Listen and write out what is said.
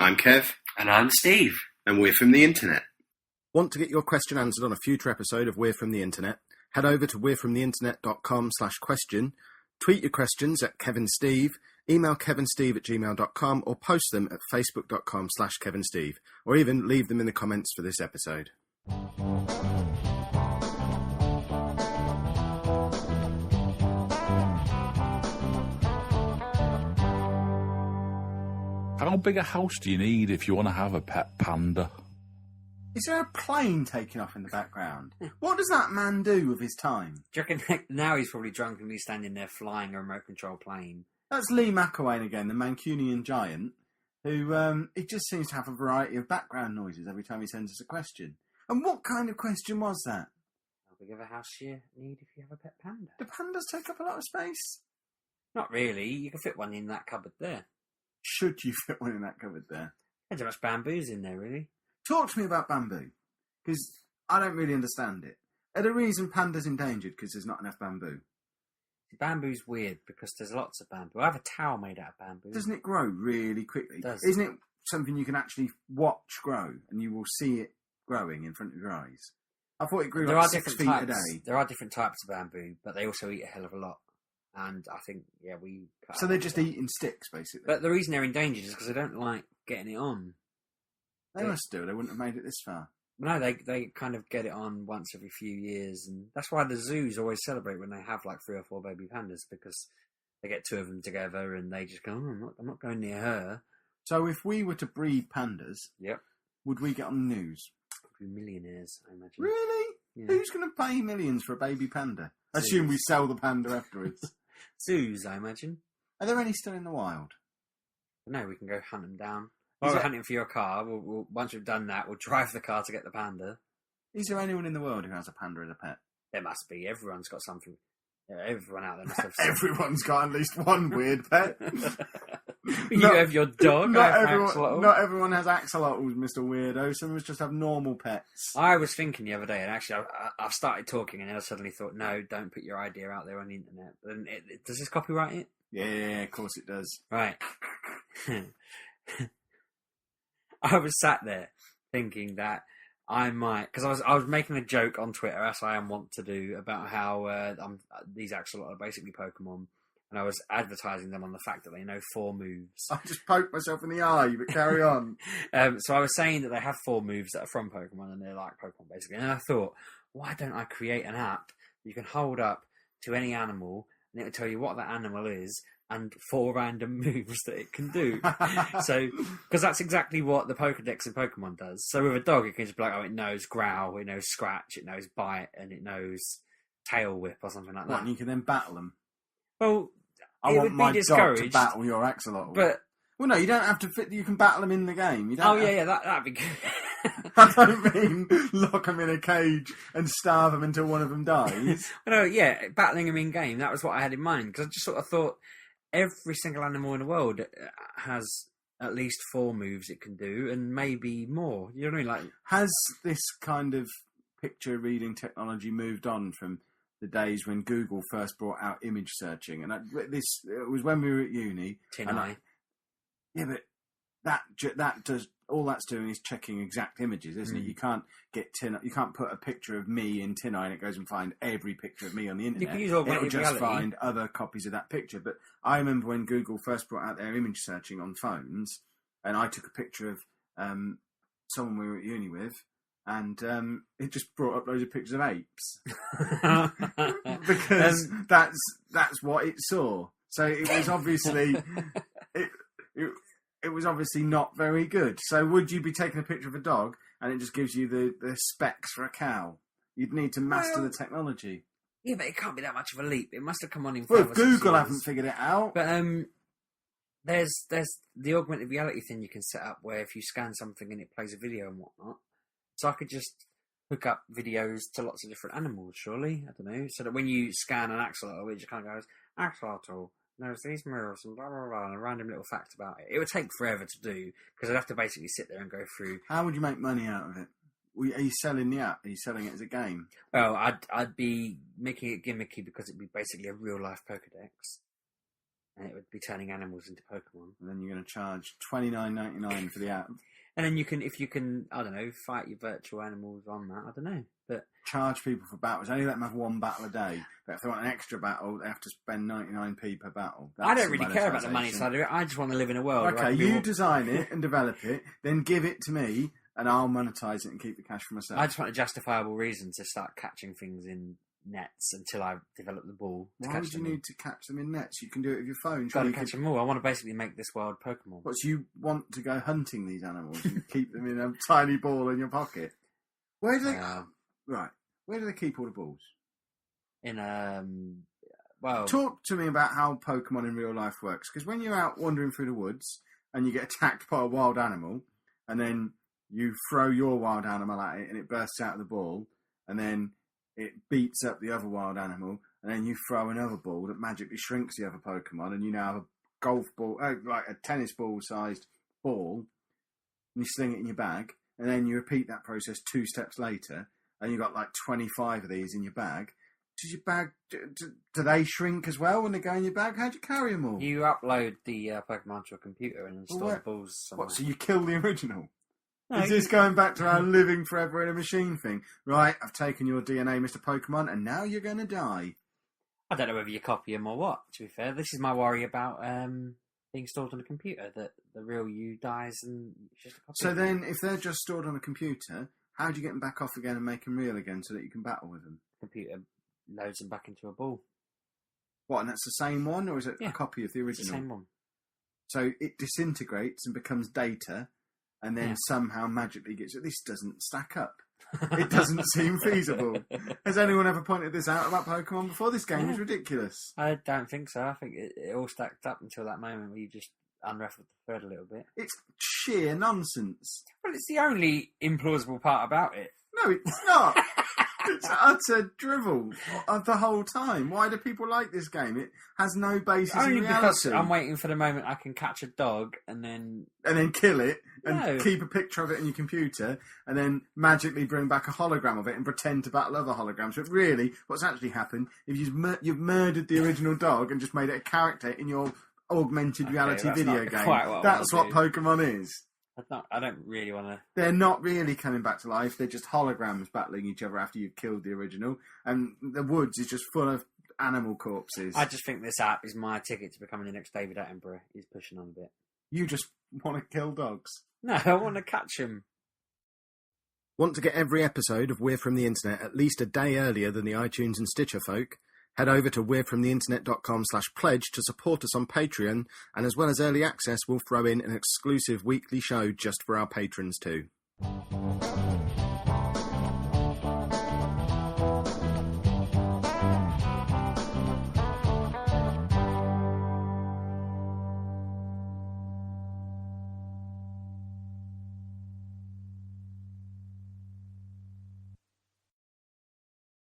I'm Kev. And I'm Steve. And we're from the internet. Want to get your question answered on a future episode of We're From The Internet? Head over to we'refromtheinternet.com/question, tweet your questions at KevinSteve, email kevinsteve@gmail.com, or post them at facebook.com/KevinSteve, or even leave them in the comments for this episode. How big a house do you need if you want to have a pet panda? Is there a plane taking off in the background? What does that man do with his time? Do you reckon now he's probably drunkenly standing there flying a remote control plane? That's Lee McIlwaine again, the Mancunian giant, who he just seems to have a variety of background noises every time he sends us a question. And what kind of question was that? How big of a house do you need if you have a pet panda? Do pandas take up a lot of space? Not really. You can fit one in that cupboard there. Should you fit one in that cupboard there? There's much bamboo's in there, really. Talk to me about bamboo, because I don't really understand it. Are the reason panda's endangered because there's not enough bamboo? Bamboo's weird because there's lots of bamboo. I have a towel made out of bamboo. Doesn't it grow really quickly? It does. Isn't it something you can actually watch grow and you will see it growing in front of your eyes? I thought it grew There like are 6 different feet types. a day. There are different types of bamboo, but they also eat a hell of a lot. And I think, we... So they're just eating sticks, basically. But the reason they're endangered is because they don't like getting it on. They must do. They wouldn't have made it this far. No, they kind of get it on once every few years, and that's why the zoos always celebrate when they have like 3 or 4 baby pandas, because they get 2 of them together and they just go, I'm not going near her. So if we were to breed pandas, Yep, would we get on the news? we'd be millionaires, I imagine. Really? Yeah. Who's going to pay millions for a baby panda? Zoos. Assume we sell the panda afterwards. Zoos, I imagine. Are there any still in the wild? No, we can go hunt them down. While we're hunting for your car, once we've done that, we'll drive the car to get the panda. Is there anyone in the world who has a panda as a pet? There must be. Everyone's got something. Everyone out there must have something. Everyone's got at least one weird pet. You have your dog. Not everyone has axolotls, Mr. Weirdo. Some of us just have normal pets. I was thinking the other day, and actually I started talking, and then I suddenly thought, no, don't put your idea out there on the internet. And does this copyright it? Yeah, of course it does. Right. I was sat there thinking that I might, because I was making a joke on Twitter, as I am wont to do, about how these axolotl are basically Pokemon, and I was advertising them on the fact that they know 4 moves. I just poked myself in the eye, but carry on. So I was saying that they have 4 moves that are from Pokemon, and they're like Pokemon basically. And I thought, why don't I create an app you can hold up to any animal, and it'll tell you what that animal is, and 4 random moves that it can do. So, because that's exactly what the Pokedex in Pokemon does. So with a dog, it can just be like, it knows growl, it knows scratch, it knows bite, and it knows tail whip or something like that. And you can then battle them. Well, I want my dog to battle your axolotl. But well, no, you don't have to fit. You can battle them in the game. You don't that'd be good. I don't mean lock them in a cage and starve them until one of them dies. No, yeah, battling them in game. That was what I had in mind, because I just sort of thought every single animal in the world has at least 4 moves it can do, and maybe more. You know what I mean? Like, has this kind of picture reading technology moved on from the days when Google first brought out image searching? And it was when we were at uni. Tin Eye. Yeah, but that does all that's doing is checking exact images, isn't it? You can't you can't put a picture of me in Tin Eye and it goes and find every picture of me on the internet. You can use augmented It'll just reality. find other copies of that picture. But I remember when Google first brought out their image searching on phones, and I took a picture of someone we were at uni with, and it just brought up loads of pictures of apes because that's what it saw. So it was obviously it was obviously not very good. So would you be taking a picture of a dog and it just gives you the specs for a cow? You'd need to master the technology. Yeah, but it can't be that much of a leap. It must have come on in 5 Well, or if 6 Google years. haven't figured it out. But there's the augmented reality thing you can set up where if you scan something and it plays a video and whatnot. So I could just hook up videos to lots of different animals, surely. I don't know. So that when you scan an axolotl, it just kind of goes, axolotl knows these moves and blah, blah, blah, and a random little fact about it. It would take forever to do, because I'd have to basically sit there and go through. How would you make money out of it? Are you selling the app? Are you selling it as a game? Well, I'd be making it gimmicky because it'd be basically a real life Pokedex. and it would be turning animals into Pokemon. And then you're going to charge $29.99 for the app. And then if you can, I don't know, fight your virtual animals on that. I don't know, but charge people for battles. Only let them have one battle a day. But if they want an extra battle, they have to spend 99p per battle. I don't really care about the money side of it. I just want to live in a world. Okay, you design it and develop it, then give it to me, and I'll monetize it and keep the cash for myself. I just want a justifiable reason to start catching things in nets until I develop the ball. Why would you need to catch them in nets? You can do it with your phone. Got to catch them all. I want to basically make this world Pokemon. What, so you want to go hunting these animals and keep them in a tiny ball in your pocket? Where do they... Right. Where do they keep all the balls? Talk to me about how Pokemon in real life works. Because when you're out wandering through the woods and you get attacked by a wild animal, and then you throw your wild animal at it and it bursts out of the ball, and then it beats up the other wild animal, and then you throw another ball that magically shrinks the other Pokemon, and you now have a golf ball, like a tennis ball sized ball, and you sling it in your bag, and then you repeat that process 2 steps later, and you've got like 25 of these in your bag. Does your bag, do they shrink as well when they go in your bag? How do you carry them all? You upload the Pokemon to a computer and install the balls somewhere. What, so you kill the original? No, Is this going back to our living forever in a machine thing? Right, I've taken your DNA, Mr. Pokemon, and now you're going to die. I don't know whether you copy them or what, to be fair. This is my worry about being stored on a computer, that the real you dies and it's just a copy. So then, if they're just stored on a computer, how do you get them back off again and make them real again so that you can battle with them? The computer loads them back into a ball. What, and that's the same one, or is it a copy of the original? It's the same one. So it disintegrates and becomes data, and then somehow magically gets... This doesn't stack up. It doesn't seem feasible. Has anyone ever pointed this out about Pokemon before? This game is ridiculous. I don't think so. I think it all stacked up until that moment where you just unraveled the thread a little bit. It's sheer nonsense. Well, it's the only implausible part about it. No, it's not. It's utter drivel of the whole time. Why do people like this game? It has no basis Only in reality. because I'm waiting for the moment I can catch a dog and then kill it and keep a picture of it in your computer and then magically bring back a hologram of it and pretend to battle other holograms. But really, what's actually happened is you've murdered the original dog and just made it a character in your augmented reality video game. That's what Pokemon is. I don't really want to... They're not really coming back to life. They're just holograms battling each other after you've killed the original. And the woods is just full of animal corpses. I just think this app is my ticket to becoming the next David Attenborough. He's pushing on a bit. You just want to kill dogs. No, I want to catch them. Want to get every episode of We're From The Internet at least a day earlier than the iTunes and Stitcher folk? Head over to we'refromtheinternet.com/pledge to support us on Patreon, and as well as early access, we'll throw in an exclusive weekly show just for our patrons too.